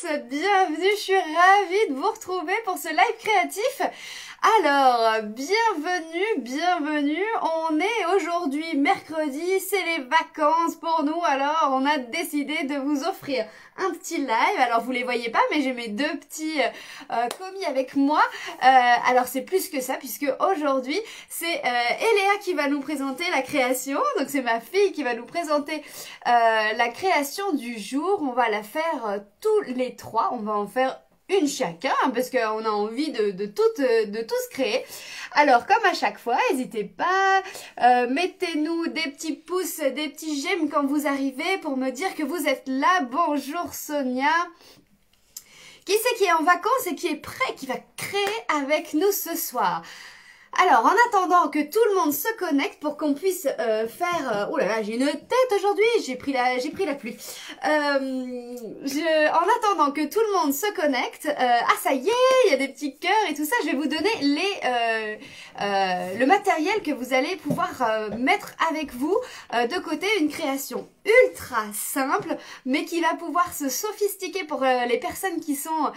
bienvenue, je suis ravie de vous retrouver pour ce live créatif. Alors, bienvenue, on est aujourd'hui mercredi, c'est les vacances pour nous, alors on a décidé de vous offrir un petit live. Alors vous les voyez pas, mais j'ai mes deux petits commis avec moi. Alors c'est plus que ça, puisque aujourd'hui c'est Eléa qui va nous présenter la création, donc c'est ma fille qui va nous présenter la création du jour. On va la faire tous les trois, on va en faire une chacun, parce qu'on a envie de tous créer. Alors, comme à chaque fois, n'hésitez pas, mettez-nous des petits pouces, des petits j'aime quand vous arrivez pour me dire que vous êtes là. Bonjour Sonia. Qui c'est qui est en vacances et qui est prêt, qui va créer avec nous ce soir? Alors, en attendant que tout le monde se connecte pour qu'on puisse faire... oh là là, j'ai une tête aujourd'hui, j'ai pris la pluie. En attendant que tout le monde se connecte... ah, ça y est, il y a des petits cœurs et tout ça. Je vais vous donner le matériel que vous allez pouvoir mettre avec vous de côté. Une création ultra simple, mais qui va pouvoir se sophistiquer pour les personnes qui sont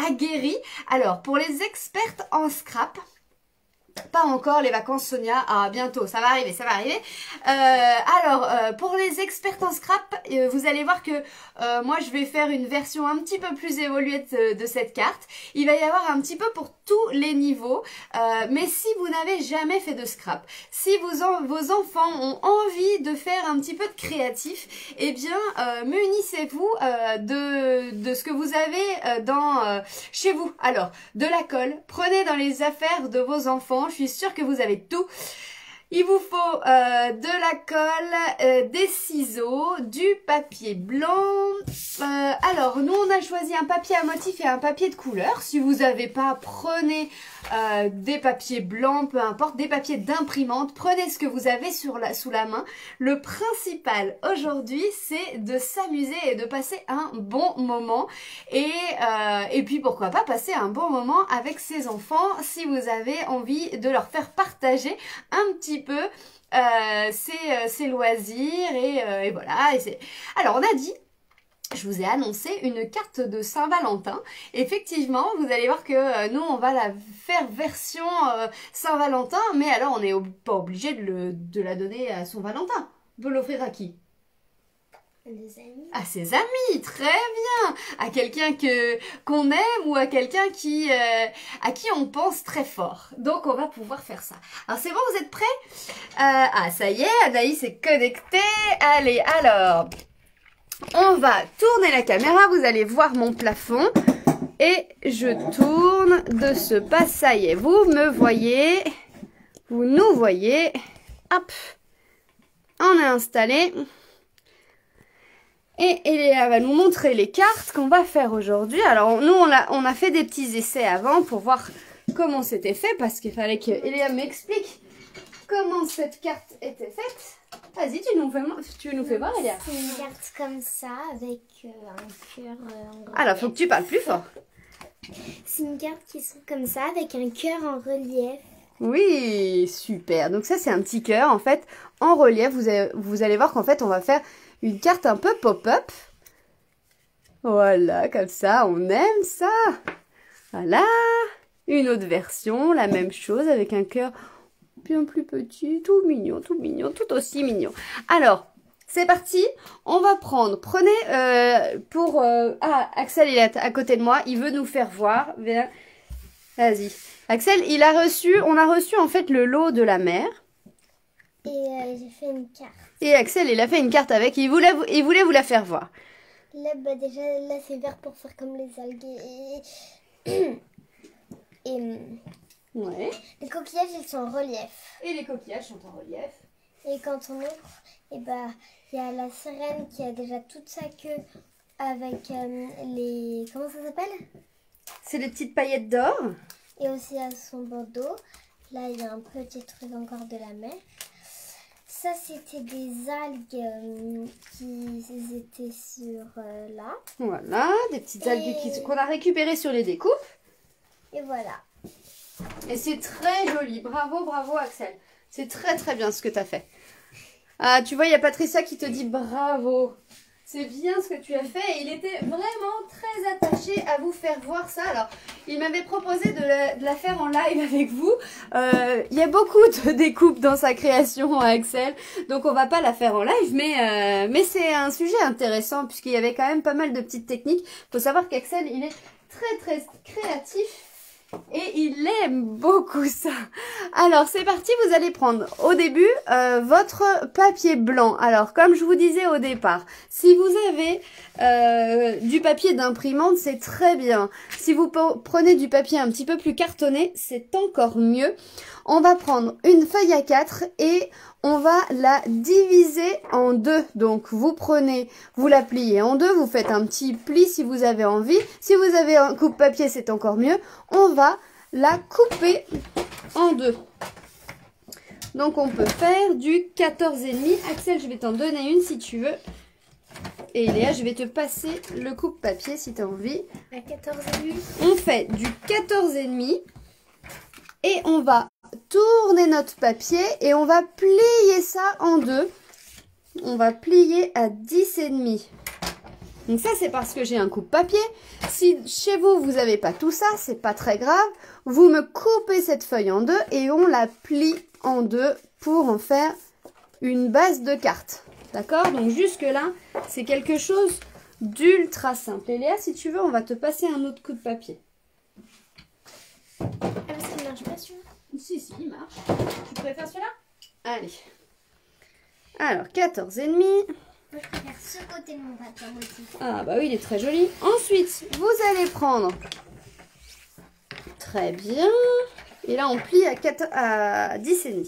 aguerries. Alors, pour les expertes en scrap... Pas encore les vacances Sonia, ah bientôt, ça va arriver, pour les experts en scrap, vous allez voir que moi je vais faire une version un petit peu plus évoluée de cette carte. Il va y avoir un petit peu pour tous les niveaux, mais si vous n'avez jamais fait de scrap, si vos enfants ont envie de faire un petit peu de créatif, eh bien munissez-vous de ce que vous avez chez vous. Alors, de la colle, prenez dans les affaires de vos enfants. Je suis sûre que vous avez tout. Il vous faut de la colle, des ciseaux, du papier blanc. Alors, nous, on a choisi un papier à motif et un papier de couleur. Si vous n'avez pas, prenez des papiers blancs, peu importe, des papiers d'imprimante. Prenez ce que vous avez sous la main. Le principal aujourd'hui, c'est de s'amuser et de passer un bon moment. Et puis, pourquoi pas passer un bon moment avec ses enfants si vous avez envie de leur faire partager un petit peu ses loisirs et voilà. Alors on a dit, je vous ai annoncé une carte de Saint-Valentin. Effectivement, vous allez voir que nous on va la faire version Saint-Valentin, mais alors on n'est pas obligé de la donner à son Valentin. On peut l'offrir à qui? Des amis. À ses amis, très bien. À quelqu'un qu'on aime ou à quelqu'un à qui on pense très fort. Donc on va pouvoir faire ça. Alors c'est bon, vous êtes prêts? Ah ça y est, Anaïs est connectée. Allez, alors on va tourner la caméra. Vous allez voir mon plafond. Et je tourne de ce pas. Ça y est, vous me voyez. Vous nous voyez. Hop. On est installé. Et Eléa va nous montrer les cartes qu'on va faire aujourd'hui. Alors nous on a fait des petits essais avant pour voir comment c'était fait, parce qu'il fallait que Eléa m'explique comment cette carte était faite. Vas-y, tu nous fais voir, Eléa. C'est une carte comme ça avec un cœur en relief. Alors faut que tu parles plus fort. C'est une carte qui sont comme ça avec un cœur en relief. Oui, super. Donc ça c'est un petit cœur en fait en relief. Vous allez voir qu'en fait on va faire une carte un peu pop-up. Voilà, comme ça, on aime ça. Voilà. Une autre version, la même chose, avec un cœur bien plus petit, tout mignon, tout aussi mignon. Alors, c'est parti. On va prendre, Axel, il est à côté de moi, il veut nous faire voir. Viens. Vas-y. Axel, on a reçu en fait le lot de la mère. Et j'ai fait une carte. Et Axel, il a fait une carte avec. Il voulait vous la faire voir. Là, déjà, là, c'est vert pour faire comme les algues. Ouais. Les coquillages, ils sont en relief. Et les coquillages sont en relief. Et quand on ouvre, il y a la sirène qui a déjà toute sa queue avec les... Comment ça s'appelle? C'est les petites paillettes d'or. Et aussi à son bandeau. Là, il y a un petit truc encore de la mer. Ça, c'était des algues qui étaient sur là. Voilà, des petites algues qu'on a récupérées sur les découpes. Et voilà. Et c'est très joli. Bravo, bravo Axel. C'est très très bien ce que tu as fait. Ah, tu vois, il y a Patricia qui te dit bravo. C'est bien ce que tu as fait. Et il était vraiment très attaché vous faire voir ça. Alors, il m'avait proposé de la faire en live avec vous. Il y a beaucoup de découpes dans sa création Axel, donc on va pas la faire en live, mais c'est un sujet intéressant puisqu'il y avait quand même pas mal de petites techniques. Il faut savoir qu'Axel, il est très créatif. Et il aime beaucoup ça. Alors c'est parti, vous allez prendre au début votre papier blanc. Alors comme je vous disais au départ, si vous avez du papier d'imprimante, c'est très bien. Si vous prenez du papier un petit peu plus cartonné, c'est encore mieux. On va prendre une feuille A4 et on va la diviser en deux. Donc vous prenez, vous la pliez en deux, vous faites un petit pli si vous avez envie. Si vous avez un coupe-papier, c'est encore mieux. On va la couper en deux. Donc on peut faire du 14,5. Axel, je vais t'en donner une si tu veux. Et Léa, je vais te passer le coupe-papier si tu as envie. À 14,5. On fait du 14,5 et on va tourner notre papier et on va plier ça en deux. On va plier à 10,5. Donc ça, c'est parce que j'ai un coupe-papier. Si chez vous, vous n'avez pas tout ça, c'est pas très grave. Vous me coupez cette feuille en deux et on la plie en deux pour en faire une base de carte. D'accord? Donc jusque là, c'est quelque chose d'ultra simple. Et Léa, si tu veux, on va te passer un autre coup de papier. Ah, parce qu'il marche pas celui-là. Si, il marche. Tu préfères celui-là? Allez. Alors, 14,5. Moi, je préfère ce côté de mon papier motif. Ah, bah oui, il est très joli. Ensuite, vous allez prendre... Très bien. Et là, on plie à 10,5.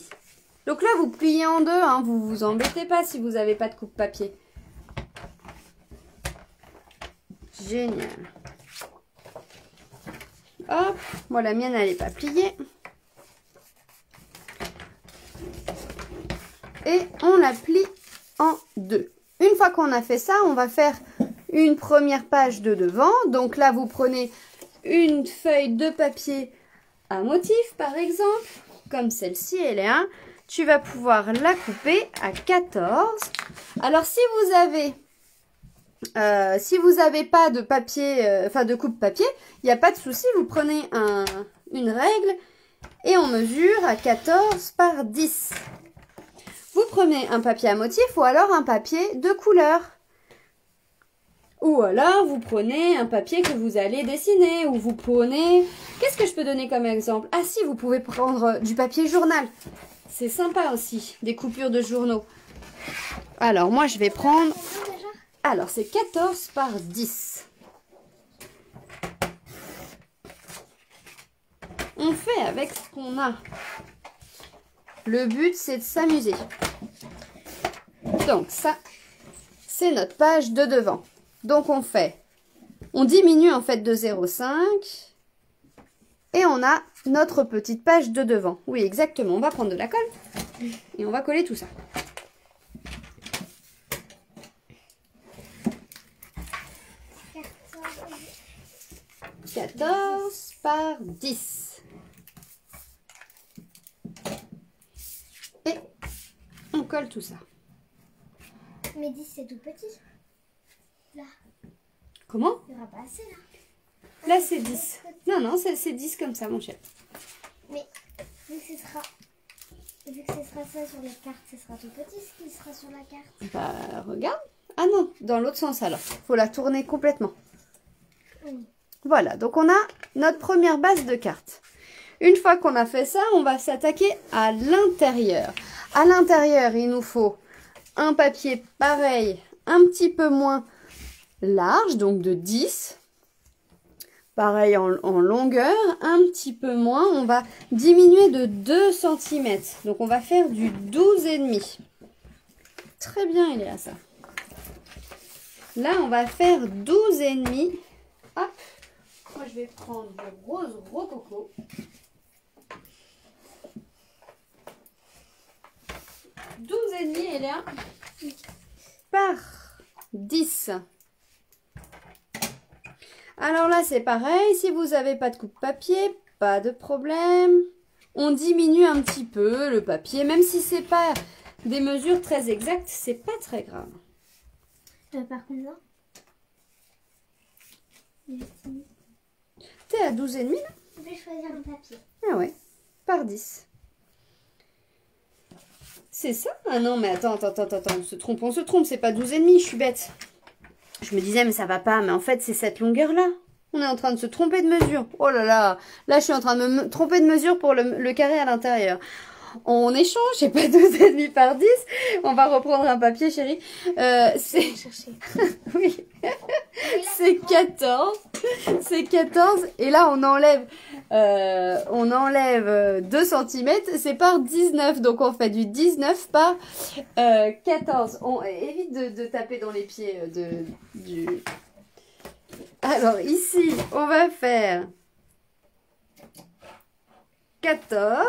Donc là, vous pliez en deux. Hein. Vous vous embêtez pas si vous n'avez pas de coupe-papier. Génial. Hop. Moi, la mienne, elle n'est pas pliée. Et on la plie en deux. Une fois qu'on a fait ça, on va faire une première page de devant. Donc là, vous prenez une feuille de papier à motif, par exemple, comme celle-ci, elle est 1. Tu vas pouvoir la couper à 14. Alors, si vous avez pas de papier, de coupe-papier, il n'y a pas de souci. Vous prenez une règle et on mesure à 14 par 10. Vous prenez un papier à motif ou alors un papier de couleur. Ou alors, vous prenez un papier que vous allez dessiner. Ou vous prenez... Qu'est-ce que je peux donner comme exemple? Ah si, vous pouvez prendre du papier journal. C'est sympa aussi, des coupures de journaux. Alors, moi, je vais prendre... Alors, c'est 14 par 10. On fait avec ce qu'on a. Le but, c'est de s'amuser. Donc, ça, c'est notre page de devant. Donc, on diminue en fait de 0,5 et on a notre petite page de devant. Oui, exactement. On va prendre de la colle et on va coller tout ça. 14 par 10. Et on colle tout ça. Mais 10, c'est tout petit. Là. Comment? Il n'y aura pas assez là. Là, c'est 10. Non, non, c'est 10 comme ça, mon cher. Mais vu que ce sera ça sur la carte, ce sera tout petit ce qui sera sur la carte. Bah, regarde. Ah non, dans l'autre sens alors. Faut la tourner complètement. Oui. Voilà, donc on a notre première base de carte. Une fois qu'on a fait ça, on va s'attaquer à l'intérieur. À l'intérieur, il nous faut un papier pareil, un petit peu moins large, donc de 10. Pareil en longueur, un petit peu moins. On va diminuer de 2 cm. Donc on va faire du 12,5. Très bien, il est là ça. Là, on va faire 12,5. Hop. Moi, je vais prendre du rose rococo. Et demi, elle est là. Par 10. Alors là, c'est pareil. Si vous n'avez pas de coupe-papier, pas de problème. On diminue un petit peu le papier. Même si c'est pas des mesures très exactes, c'est pas très grave. Par contre, là. T'es à 12,5 là? Je vais choisir un papier. Ah ouais, par 10. C'est ça? Ah non, mais attends, on se trompe, c'est pas 12,5, je suis bête. Je me disais, mais ça va pas, mais en fait, c'est cette longueur-là. On est en train de se tromper de mesure. Oh là là, là, je suis en train de me tromper de mesure pour le carré à l'intérieur. On échange, c'est pas 12,5 par 10. On va reprendre un papier, chérie. C'est... oui. C'est 14. C'est 14. Et là, on enlève 2 cm. C'est par 19. Donc, on fait du 19 par 14. Évite de taper dans les pieds du... Alors, ici, on va faire 14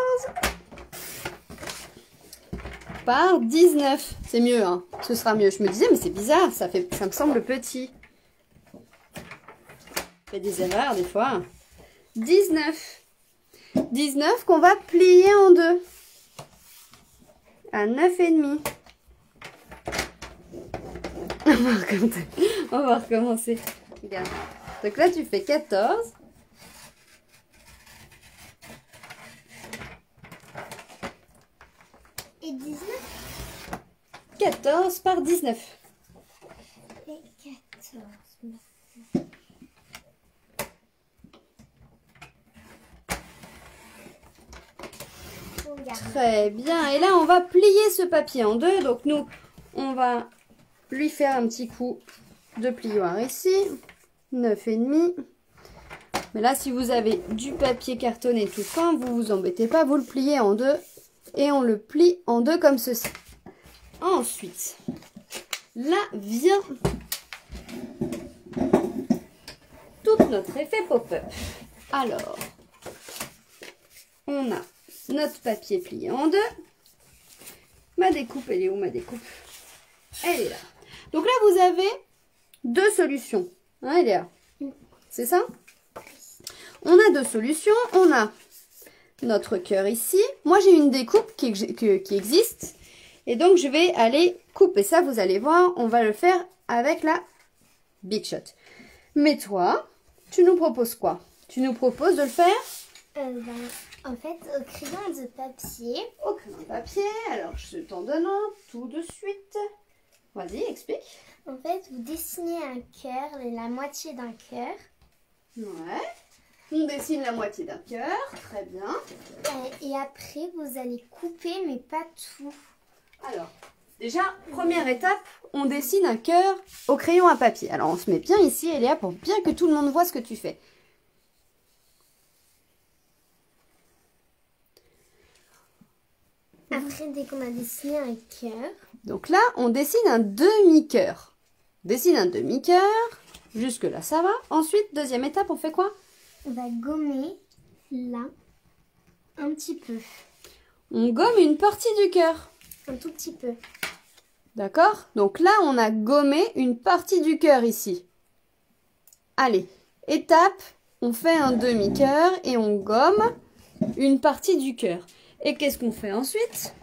par 19. C'est mieux, hein. Ce sera mieux. Je me disais, mais c'est bizarre, ça me semble petit. Je fais des erreurs des fois. 19. 19 qu'on va plier en deux. À 9,5. On va recommencer. Regarde. Donc là, tu fais 14. Et 19. 14 par 19. Et 14. Très bien. Et là, on va plier ce papier en deux. Donc, nous, on va lui faire un petit coup de plioir ici. 9,5. Mais là, si vous avez du papier cartonné tout fin, vous vous embêtez pas. Vous le pliez en deux. Et on le plie en deux comme ceci. Ensuite, là vient tout notre effet pop-up. Alors, on a notre papier plié en deux. Ma découpe, elle est où ma découpe? Elle est là. Donc là, vous avez deux solutions. Hein, elle est là. C'est ça? On a deux solutions. On a notre cœur ici. Moi, j'ai une découpe qui existe. Et donc, je vais aller couper ça. Vous allez voir, on va le faire avec la Big Shot. Mais toi, tu nous proposes quoi? Tu nous proposes de le faire en fait, au crayon de papier. Au crayon de papier. Alors, je t'en donne un tout de suite. Vas-y, explique. En fait, vous dessinez un cœur, la moitié d'un cœur. Ouais. On dessine la moitié d'un cœur. Très bien. Et après, vous allez couper, mais pas tout. Alors, déjà, première étape, on dessine un cœur au crayon à papier. Alors, on se met bien ici, Eléa, pour bien que tout le monde voit ce que tu fais. Après, dès qu'on a dessiné un cœur... Donc là, on dessine un demi-cœur. Dessine un demi-cœur. Jusque là, ça va. Ensuite, deuxième étape, on fait quoi? On va gommer là, un petit peu. On gomme une partie du cœur. Un tout petit peu. D'accord? Donc là, on a gommé une partie du cœur ici. Allez, étape, on fait un demi-cœur et on gomme une partie du cœur. Et qu'est-ce qu'on fait ensuite?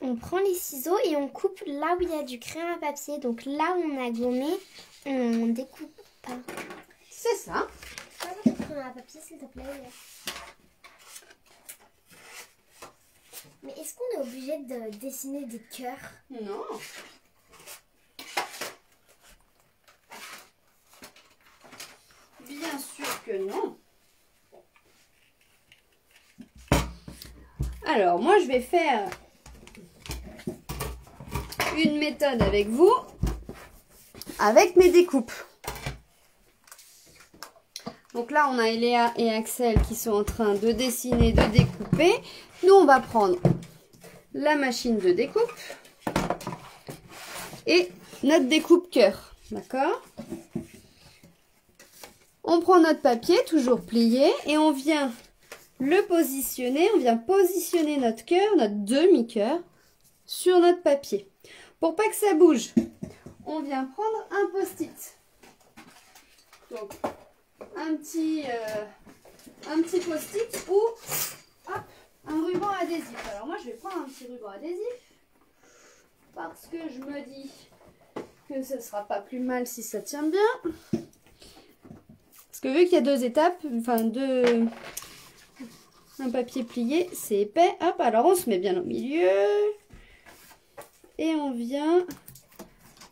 On prend les ciseaux et on coupe là où il y a du crayon à papier. Donc là où on a gommé, on découpe pas. C'est ça. Le crayon à papier, s'il te plaît. Mais est-ce qu'on est obligé de dessiner des cœurs? Non. Bien sûr que non. Alors, moi, je vais faire une méthode avec vous, avec mes découpes. Donc là, on a Eléa et Axel qui sont en train de dessiner, de découper. Nous, on va prendre la machine de découpe et notre découpe cœur. D'accord? On prend notre papier, toujours plié, et on vient le positionner. On vient positionner notre cœur, notre demi-cœur, sur notre papier. Pour pas que ça bouge, on vient prendre un post-it. Donc, un petit post-it ou hop, un ruban adhésif. Alors moi, je vais prendre un petit ruban adhésif parce que je me dis que ce sera pas plus mal si ça tient bien. Parce que vu qu'il y a deux étapes, enfin un papier plié, c'est épais. Hop, alors on se met bien au milieu. Et on vient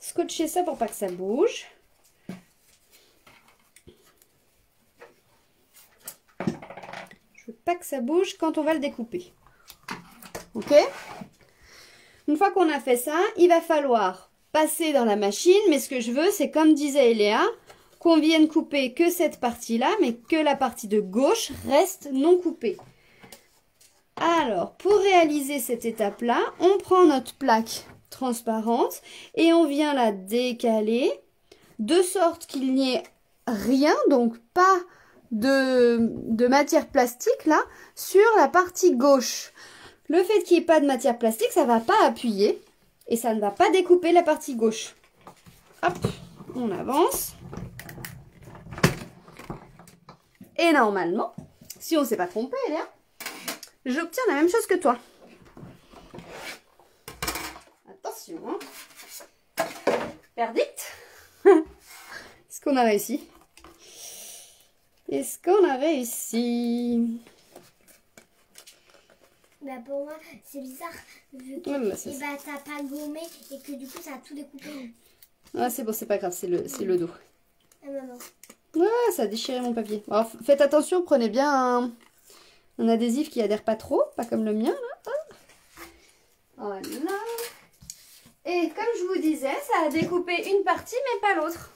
scotcher ça pour pas que ça bouge. Je veux pas que ça bouge quand on va le découper. Ok? Une fois qu'on a fait ça, il va falloir passer dans la machine. Mais ce que je veux, c'est comme disait Eléa, qu'on vienne couper que cette partie-là, mais que la partie de gauche reste non coupée. Alors, pour réaliser cette étape-là, on prend notre plaque transparente et on vient la décaler de sorte qu'il n'y ait rien, donc pas de matière plastique là, sur la partie gauche. Le fait qu'il n'y ait pas de matière plastique, ça ne va pas appuyer et ça ne va pas découper la partie gauche. Hop, on avance. Et normalement, si on ne s'est pas trompé, Léa, j'obtiens la même chose que toi. Attention, hein. Verdict. Est-ce qu'on a réussi? Est-ce qu'on a réussi? Bah pour moi, c'est bizarre, vu que t'as pas gommé et que du coup, ça a tout découpé. Ah, c'est bon, c'est pas grave, c'est le dos. Ah, maman. Ouais, ça a déchiré mon papier. Alors, faites attention, prenez bien un adhésif qui adhère pas trop, pas comme le mien, là. Voilà. Et comme je vous disais, ça a découpé une partie, mais pas l'autre.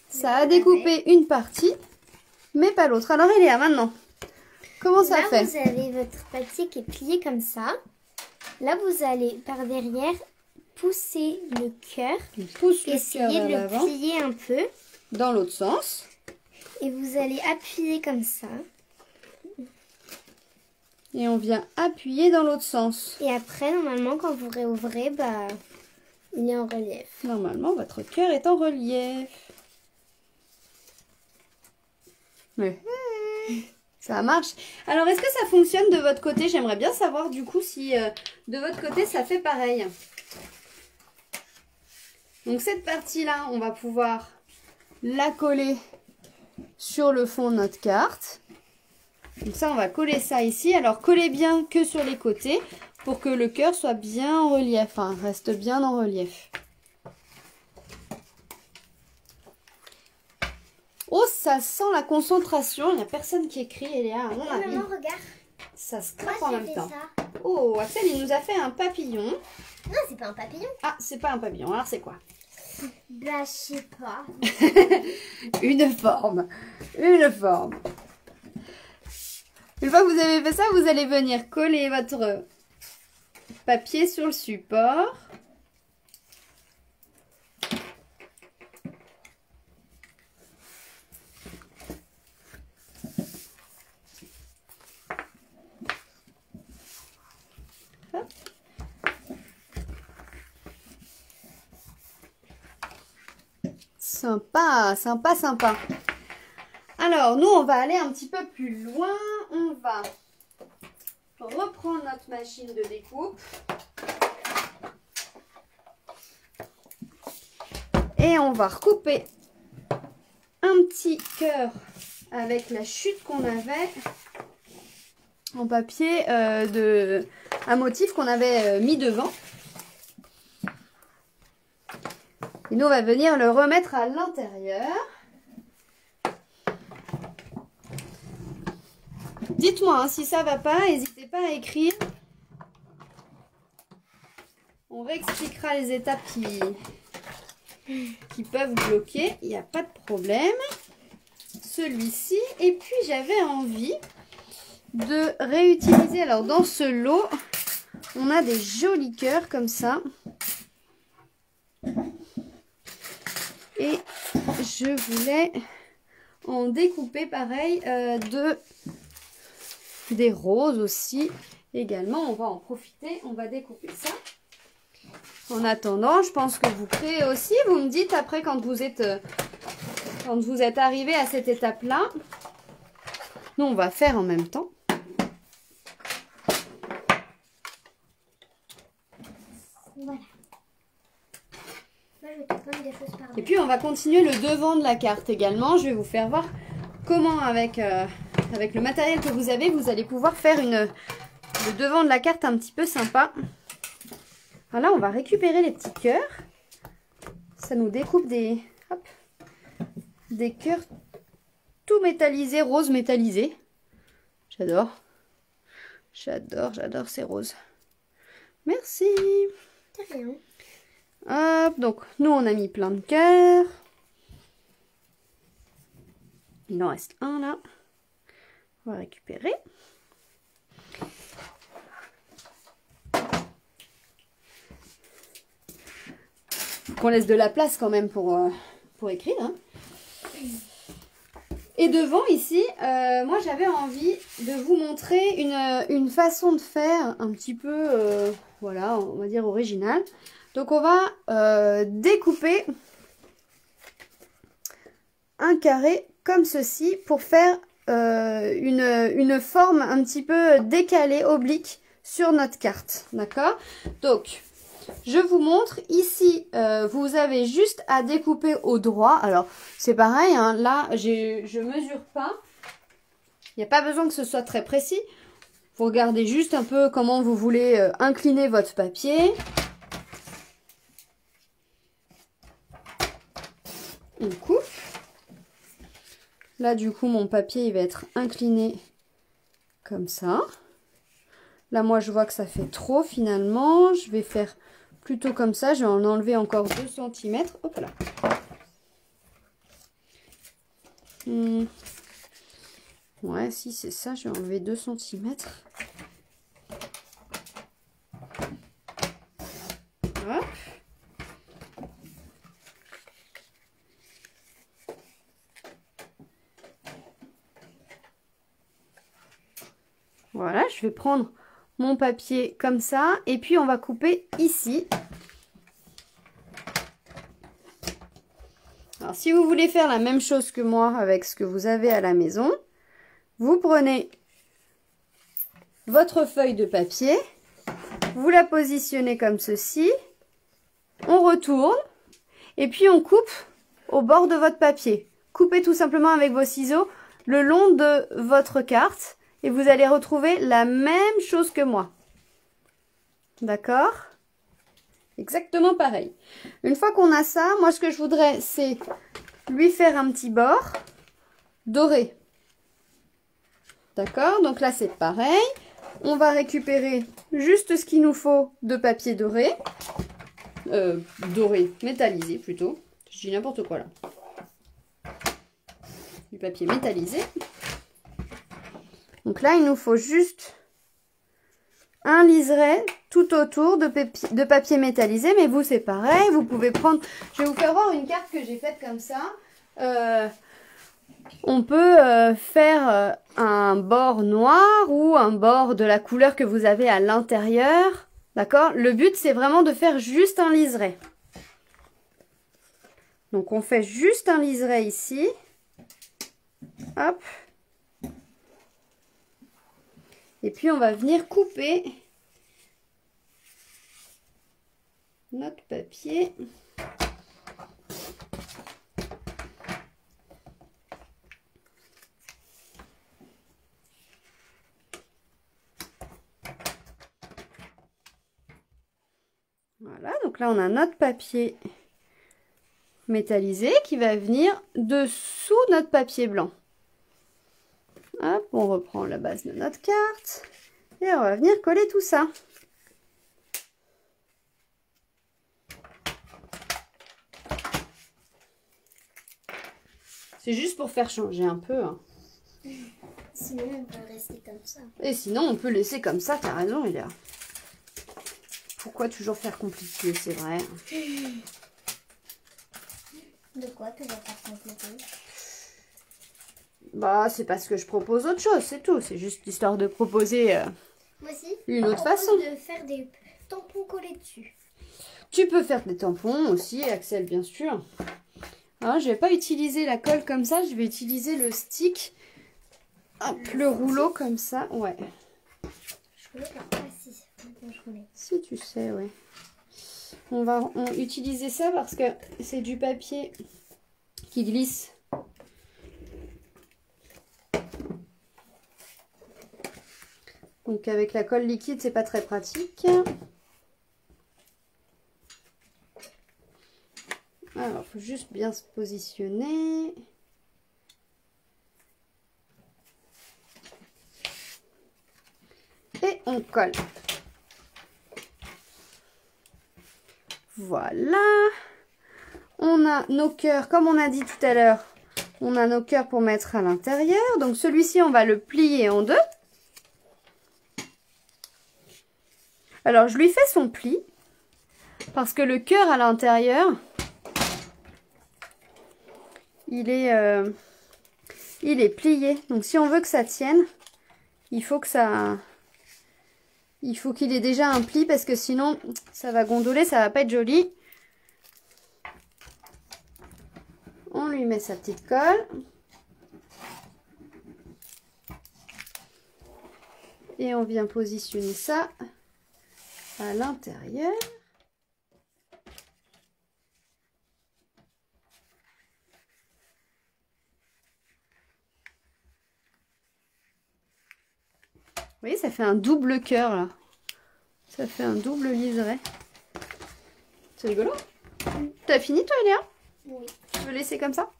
Ça a découpé une partie, mais pas l'autre. Alors, Eléa, maintenant, comment ça fait? Là, vous avez votre papier qui est plié comme ça. Là, vous allez, par derrière, pousser le cœur. Essayez de le plier un peu. Dans l'autre sens. Et vous allez appuyer comme ça. Et on vient appuyer dans l'autre sens. Et après, normalement, quand vous réouvrez, bah, il est en relief. Normalement, votre cœur est en relief. Mais ça marche. Alors, est-ce que ça fonctionne de votre côté? J'aimerais bien savoir du coup si de votre côté, ça fait pareil. Donc, cette partie-là, on va pouvoir la coller sur le fond de notre carte. Donc ça, on va coller ça ici. Alors, collez bien que sur les côtés pour que le cœur soit bien en relief. Enfin, reste bien en relief. Oh, ça sent la concentration. Il n'y a personne qui écrit, Eléa. À mon avis. Maman, regarde. Ça scrape en même temps. Ça. Oh, Axel, il nous a fait un papillon. Non, c'est pas un papillon. Ah, c'est pas un papillon. Alors, c'est quoi? Bah, je sais pas. Une forme. Une forme. Une fois que vous avez fait ça, vous allez venir coller votre papier sur le support. Hop. Sympa, sympa, sympa. Alors, nous, on va aller un petit peu plus loin. On va reprendre notre machine de découpe. Et on va recouper un petit cœur avec la chute qu'on avait en papier un motif qu'on avait mis devant. Et nous, on va venir le remettre à l'intérieur. Dites-moi hein, si ça va pas, n'hésitez pas à écrire. On réexpliquera les étapes qui peuvent bloquer. Il n'y a pas de problème. Celui-ci. Et puis j'avais envie de réutiliser. Alors dans ce lot, on a des jolis cœurs comme ça. Et je voulais en découper pareil des roses aussi. Également, on va en profiter. On va découper ça. En attendant, je pense que vous créez aussi. Vous me dites après quand vous êtes arrivé à cette étape-là. Nous, on va faire en même temps. Voilà. Là, je vais te prendre des choses par Et puis on va continuer le devant de la carte également. Je vais vous faire voir comment avec le matériel que vous avez, vous allez pouvoir faire le devant de la carte un petit peu sympa. Alors là, on va récupérer les petits cœurs. Ça nous découpe des cœurs tout métallisés, rose métallisé. J'adore. J'adore ces roses. Merci. C'est rien. Hop, donc nous on a mis plein de cœurs. Il en reste un là. On va récupérer. Qu'on laisse de la place quand même pour écrire. Hein. Et devant ici, moi j'avais envie de vous montrer une façon de faire un petit peu, voilà, on va dire originale. Donc on va découper un carré comme ceci pour faire une forme un petit peu décalée, oblique sur notre carte. D'accord? Donc, je vous montre. Ici, vous avez juste à découper au droit. Alors, c'est pareil, hein, là, je mesure pas. Il n'y a pas besoin que ce soit très précis. Vous regardez juste un peu comment vous voulez incliner votre papier. On coupe. Là, du coup, mon papier, il va être incliné comme ça. Là, moi, je vois que ça fait trop, finalement. Je vais faire plutôt comme ça. Je vais en enlever encore 2 cm. Hop là. Ouais, si c'est ça, je vais enlever 2 cm. Hop. Voilà, je vais prendre mon papier comme ça et puis on va couper ici. Alors si vous voulez faire la même chose que moi avec ce que vous avez à la maison, vous prenez votre feuille de papier, vous la positionnez comme ceci, on retourne et puis on coupe au bord de votre papier. Coupez tout simplement avec vos ciseaux le long de votre carte. Et vous allez retrouver la même chose que moi. D'accord? Exactement pareil. Une fois qu'on a ça, moi ce que je voudrais, c'est lui faire un petit bord doré. D'accord? Donc là, c'est pareil. On va récupérer juste ce qu'il nous faut de papier doré. Doré, métallisé plutôt. Je dis n'importe quoi là. Du papier métallisé. Donc là, il nous faut juste un liseré tout autour de papier métallisé. Mais vous, c'est pareil. Vous pouvez prendre... Je vais vous faire voir une carte que j'ai faite comme ça. On peut faire un bord noir ou un bord de la couleur que vous avez à l'intérieur. D'accord? Le but, c'est vraiment de faire juste un liseré. Donc, on fait juste un liseré ici. Hop. Et puis, on va venir couper notre papier. Voilà, donc là, on a notre papier métallisé qui va venir dessous notre papier blanc. Hop, on reprend la base de notre carte et on va venir coller tout ça. C'est juste pour faire changer un peu. Hein. Sinon, on peut rester comme ça. Et sinon, on peut laisser comme ça, t'as raison, Elia. Pourquoi toujours faire compliqué, c'est vrai. De quoi tu vas faire compliqué? Bah, c'est parce que je propose autre chose, c'est tout. C'est juste histoire de proposer Moi aussi, une autre façon. De faire des tampons collés dessus. Tu peux faire des tampons aussi, Axel, bien sûr. Alors, je vais pas utiliser la colle comme ça, je vais utiliser le stick. Hop, le rouleau comme ça, ouais. Je connais pas. Ah si, maintenant je connais. Si tu sais, ouais. On va utiliser ça parce que c'est du papier qui glisse. Donc avec la colle liquide, c'est pas très pratique. Alors, il faut juste bien se positionner. Et on colle. Voilà. On a nos cœurs, comme on a dit tout à l'heure, on a nos cœurs pour mettre à l'intérieur. Donc celui-ci, on va le plier en deux. Alors, je lui fais son pli. Parce que le cœur à l'intérieur, il est plié. Donc si on veut que ça tienne, il faut qu'il ait déjà un pli parce que sinon ça va gondoler, ça va pas être joli. On lui met sa petite colle. Et on vient positionner ça à l'intérieur. Vous voyez, ça fait un double cœur là. Ça fait un double liseré. C'est rigolo. T'as fini toi, Léa? Oui. Tu veux laisser comme ça?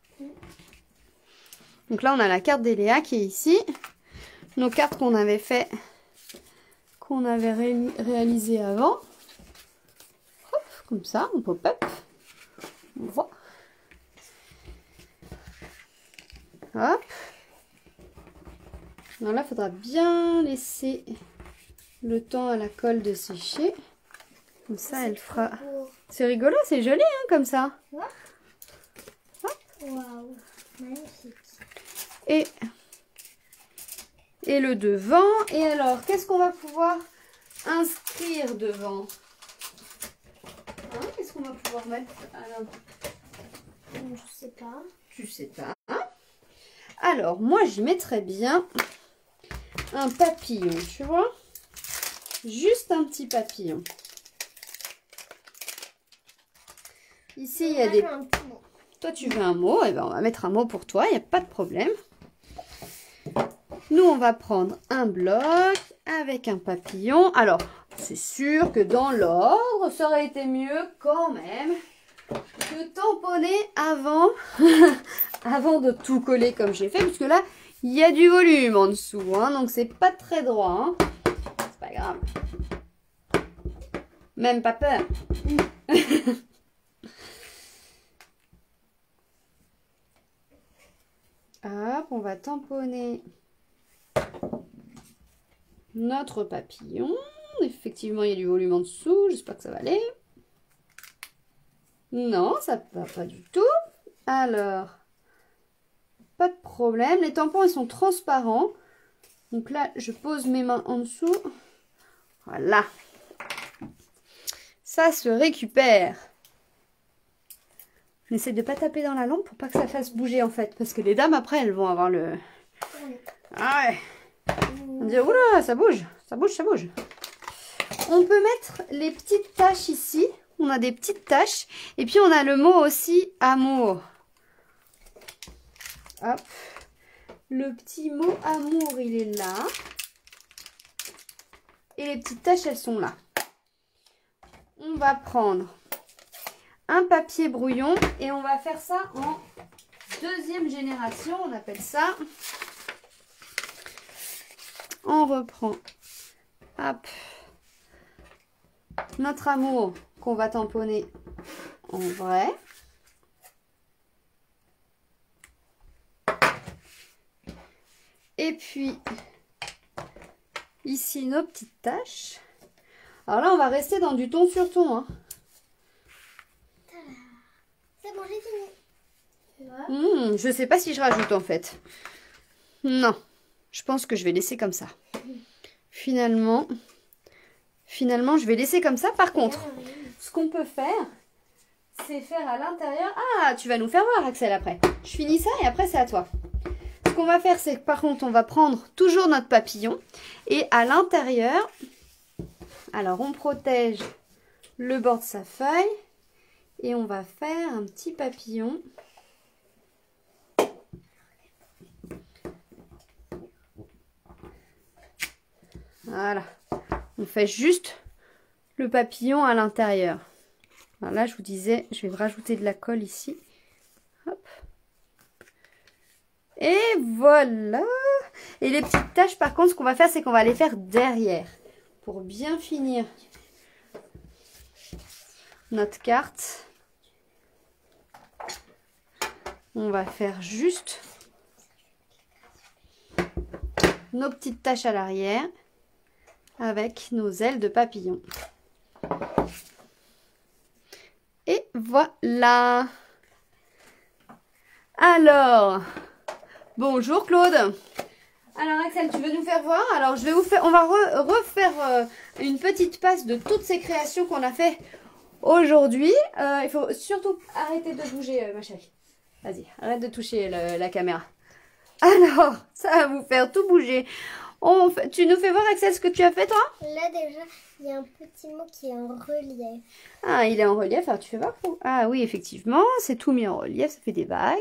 Donc là, on a la carte d'Eléa qui est ici. Nos cartes qu'on avait fait, qu'on avait réalisées avant. Hop, comme ça, on pop-up. On voit. Hop. Alors là, il faudra bien laisser le temps à la colle de sécher. Comme ça, elle fera... C'est rigolo, c'est joli, hein, comme ça. Ouais. Waouh, magnifique. Et le devant. Et alors, qu'est-ce qu'on va pouvoir inscrire devant? Hein, qu'est-ce qu'on va pouvoir mettre à l'intérieur? Je sais pas. Tu sais pas. Hein? Alors, moi, j'y mettrais bien un papillon, tu vois? Juste un petit papillon. Ici, il y a des... Toi, tu veux un mot? Eh ben, on va mettre un mot pour toi, il n'y a pas de problème. Nous, on va prendre un bloc avec un papillon. Alors, c'est sûr que dans l'ordre, ça aurait été mieux quand même de tamponner avant, avant de tout coller comme j'ai fait. Puisque là, il y a du volume en dessous. Hein, donc, c'est pas très droit. Hein. C'est pas grave. Même pas peur. Hop, on va tamponner notre papillon. Effectivement, il y a du volume en dessous. J'espère que ça va aller. Non, ça ne va pas du tout. Alors, pas de problème. Les tampons, ils sont transparents. Donc là, je pose mes mains en dessous. Voilà. Ça se récupère. On essaie de ne pas taper dans la lampe pour pas que ça fasse bouger en fait. Parce que les dames après elles vont avoir le... Ah ouais. On dit oula ça bouge, ça bouge, ça bouge. On peut mettre les petites taches ici. On a des petites taches. Et puis on a le mot aussi amour. Hop. Le petit mot amour il est là. Et les petites taches elles sont là. On va prendre un papier brouillon et on va faire ça en deuxième génération, on appelle ça. On reprend hop, notre amour qu'on va tamponner en vrai. Et puis ici nos petites taches. Alors là on va rester dans du ton sur ton. Hein. C'est bon, j'ai fini. Je sais pas si je rajoute en fait. Non, je pense que je vais laisser comme ça. Finalement, je vais laisser comme ça. Par contre, ce qu'on peut faire, c'est faire à l'intérieur... Ah, tu vas nous faire voir, Axel, après. Je finis ça et après, c'est à toi. Ce qu'on va faire, c'est que par contre, on va prendre toujours notre papillon. Et à l'intérieur, alors on protège le bord de sa feuille et on va faire un petit papillon. Voilà, on fait juste le papillon à l'intérieur. Là, je vous disais, je vais rajouter de la colle ici. Hop. Et voilà. Et les petites taches, par contre, ce qu'on va faire, c'est qu'on va les faire derrière. Pour bien finir notre carte. On va faire juste nos petites taches à l'arrière avec nos ailes de papillon. Et voilà. Alors, bonjour Claude. Alors Axel, tu veux nous faire voir? Alors je vais vous faire, on va refaire une petite passe de toutes ces créations qu'on a fait aujourd'hui. Il faut surtout arrêter de bouger ma chérie. Vas-y, arrête de toucher la caméra. Alors, ça va vous faire tout bouger. Tu nous fais voir Axel ce que tu as fait toi? Là déjà, il y a un petit mot qui est en relief. Ah, il est en relief, alors tu fais voir. Ah oui, effectivement, c'est tout mis en relief, ça fait des vagues.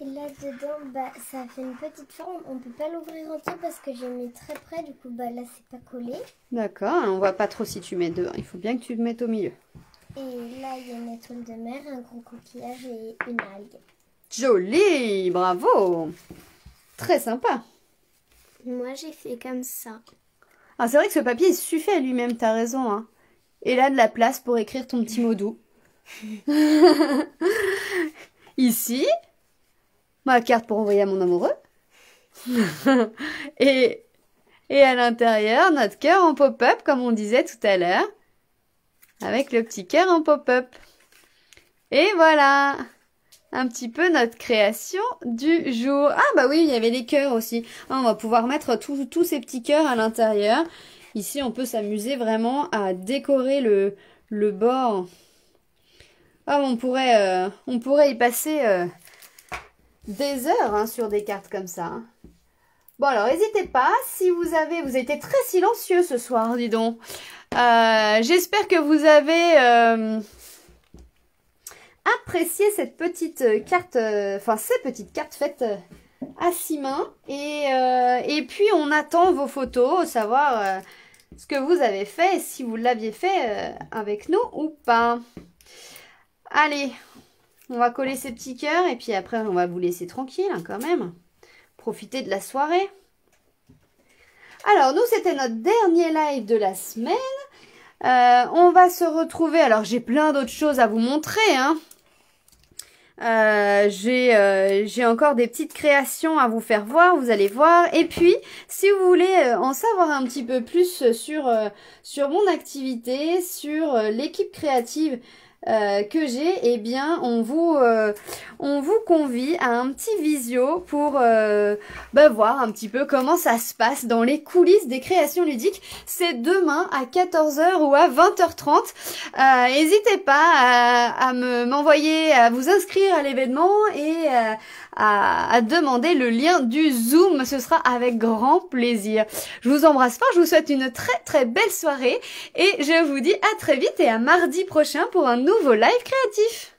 Et là dedans, ça fait une petite forme. On peut pas l'ouvrir entier parce que j'ai mis très près. Du coup, là, c'est pas collé. D'accord, on voit pas trop si tu mets deux. Il faut bien que tu le mettes au milieu. Et là, il y a une étoile de mer, un gros coquillage et une algue. Joli, bravo. Très sympa. Moi, j'ai fait comme ça. Ah, c'est vrai que ce papier, il suffit à lui-même, t'as raison. Hein. Et là, de la place pour écrire ton petit mot doux. Ici, ma carte pour envoyer à mon amoureux. et à l'intérieur, notre cœur en pop-up, comme on disait tout à l'heure. Avec le petit cœur en pop-up. Et voilà, un petit peu notre création du jour. Ah bah oui, il y avait les cœurs aussi. On va pouvoir mettre tous ces petits cœurs à l'intérieur. Ici, on peut s'amuser vraiment à décorer le bord. Ah, on pourrait y passer des heures hein, sur des cartes comme ça. Hein. Bon alors, n'hésitez pas, si vous été très silencieux ce soir, dis donc. J'espère que vous avez apprécié cette petite carte, ces petites cartes faites à 6 mains. Et puis on attend vos photos, savoir ce que vous avez fait, si vous l'aviez fait avec nous ou pas. Allez, on va coller ces petits cœurs et puis après on va vous laisser tranquille hein, quand même. Profitez de la soirée. Alors nous c'était notre dernier live de la semaine. On va se retrouver. Alors j'ai plein d'autres choses à vous montrer. Hein. J'ai encore des petites créations à vous faire voir. Vous allez voir. Et puis si vous voulez en savoir un petit peu plus sur mon activité, sur l'équipe créative que j'ai, eh bien on vous convie à un petit visio pour voir un petit peu comment ça se passe dans les coulisses des créations ludiques. C'est demain à 14 h ou à 20 h 30. N'hésitez pas à m'envoyer, à vous inscrire à l'événement et à demander le lien du Zoom. Ce sera avec grand plaisir. Je vous embrasse fort, je vous souhaite une très très belle soirée et je vous dis à très vite et à mardi prochain pour un nouveau live créatif.